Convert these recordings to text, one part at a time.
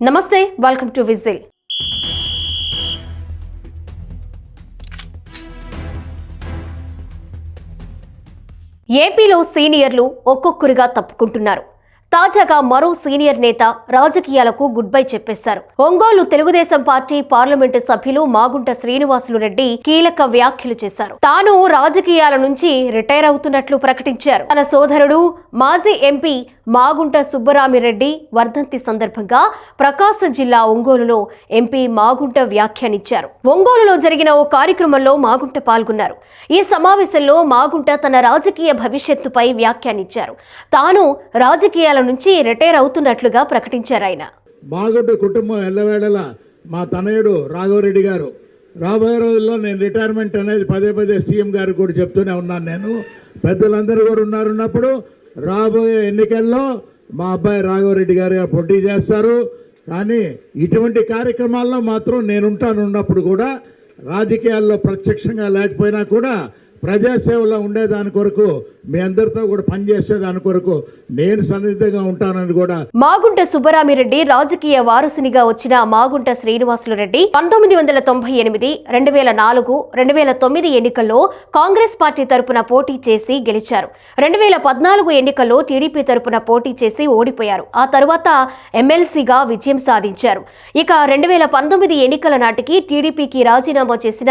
నమస్తే, welcome to whistle. ఏపీలో సీనియర్లు ఒక్కొక్కరుగా తప్పుకుంటున్నారు. తాజాగా మరో సీనియర్ నేత రాజకీయాలకు గుడ్ బై చెప్పేశారు. ఒంగోలు తెలుగుదేశం పార్టీ పార్లమెంటు సభ్యులు మాగుంట శ్రీనివాసులు రెడ్డి కీలక వ్యాఖ్యలు చేశారు. తాను రాజకీయాల నుంచి రిటైర్ అవుతున్నట్లు ప్రకటించారు. తన సోదరుడు మాజీ ఎంపీ మాగుంట సుబ్బరామిరెడ్డి వర్ధంతి సందర్భంగా ప్రకాశం జిల్లా ఒంగోలులో ఎంపీ మాగుంట వ్యాఖ్యానించారు. ఒంగోలులో జరిగిన ఓ కార్యక్రమంలో మాగుంట పాల్గొన్నారు. ఈ సమావేశంలో మాగుంట తన రాజకీయ భవిష్యత్తుపై వ్యాఖ్యానించారు. తాను రాజకీయాల నుంచి రిటైర్ అవుతున్నట్లుగా ప్రకటించారు. ఆయన మాగుంట కుటుంబం ఎల్లవేళలా మా తనయుడు రాఘవరెడ్డి గారు రాబోయే రోజుల్లో నేను రిటైర్మెంట్ అనేది పదే పదే సీఎం గారికి కూడా చెప్తూనే ఉన్నాను. నేను పెద్దలందరూ కూడా ఉన్నప్పుడు రాబోయే ఎన్నికల్లో మా అబ్బాయి రాఘవరెడ్డి గారు పోటీ చేస్తారు. కానీ ఇటువంటి కార్యక్రమాల్లో మాత్రం ఉన్నప్పుడు కూడా రాజకీయాల్లో ప్రత్యక్షంగా లేకపోయినా కూడా ప్రజాసేవలో ఉండేదాని కొరకు మీ అందరితో కూడా పనిచేసేదాని కొరకు నేను సన్నిహితంగా ఉంటానని కూడా. మాగుంట సుబ్బరామిరెడ్డి రాజకీయ వారసునిగా వచ్చిన మాగుంట శ్రీనివాసులు రెడ్డి 1998, 2004, 2009 ఎన్నికల్లో కాంగ్రెస్ పార్టీ తరపున పోటీ చేసి గెలిచారు. 2014 ఎన్నికల్లో టీడీపీ తరపున పోటీ చేసి ఓడిపోయారు. ఆ తర్వాత ఎమ్మెల్సీగా విజయం సాధించారు. ఇక 2019 ఎన్నికల నాటికి టీడీపీకి రాజీనామా చేసిన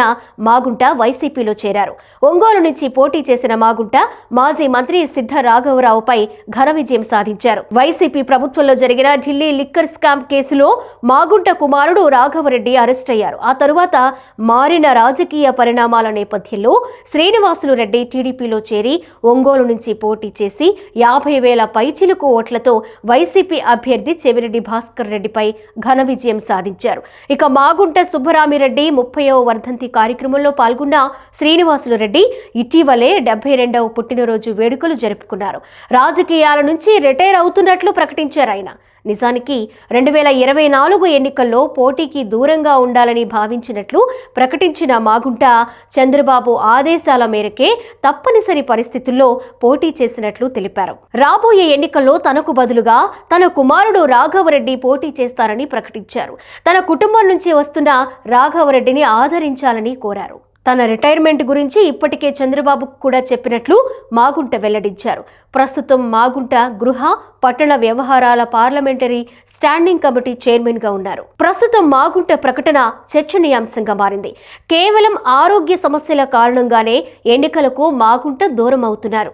మాగుంట వైసీపీలో చేరారు. ఒంగోలు నుంచి పోటీ చేసిన మాగుంట మాజీ మంత్రి సిద్ధ రాఘవరావుపై ఘన విజయం సాధించారు. వైసీపీ ప్రభుత్వంలో జరిగిన ఢిల్లీ లిక్కర్ స్కామ్ కేసులో మాగుంట కుమారుడు రాఘవరెడ్డి అరెస్ట్ అయ్యారు. ఆ తరువాత మారిన రాజకీయ పరిణామాల నేపథ్యంలో శ్రీనివాసులు రెడ్డి టీడీపీలో చేరి ఒంగోలు నుంచి పోటీ చేసి 50,000 పైచిలుకు ఓట్లతో వైసీపీ అభ్యర్థి చెవిరెడ్డి భాస్కర్ రెడ్డిపై ఘన విజయం సాధించారు. ఇక మాగుంట సుబ్బరామిరెడ్డి 30వ వర్ధంతి కార్యక్రమంలో పాల్గొన్న శ్రీనివాసులు రెడ్డి ఇటీవలే 72వ పుట్టినరోజు వేడుకలు జరుపుకున్నారు. రాజకీయాల నుంచి రిటైర్ అవుతున్నట్లు ప్రకటించారు. ఆయన నిజానికి 2024 ఎన్నికల్లో పోటీకి దూరంగా ఉండాలని భావించినట్లు ప్రకటించిన మాగుంట చంద్రబాబు ఆదేశాల మేరకే తప్పనిసరి పరిస్థితుల్లో పోటీ చేసినట్లు తెలిపారు. రాబోయే ఎన్నికల్లో తనకు బదులుగా తన కుమారుడు రాఘవరెడ్డి పోటీ చేస్తారని ప్రకటించారు. తన కుటుంబం నుంచి వస్తున్న రాఘవరెడ్డిని ఆదరించాలని కోరారు. తన రిటైర్మెంట్ గురించి ఇప్పటికే చంద్రబాబుకు కూడా చెప్పినట్లు మాగుంట వెల్లడించారు. ప్రస్తుతం మాగుంట గృహ పట్టణ వ్యవహారాల పార్లమెంటరీ స్టాండింగ్ కమిటీ చైర్మన్ గా ఉన్నారు. ప్రస్తుతం మాగుంట ప్రకటన చర్చనీయాంశంగా మారింది. కేవలం ఆరోగ్య సమస్యల కారణంగానే ఎన్నికలకు మాగుంట దూరం అవుతున్నారు.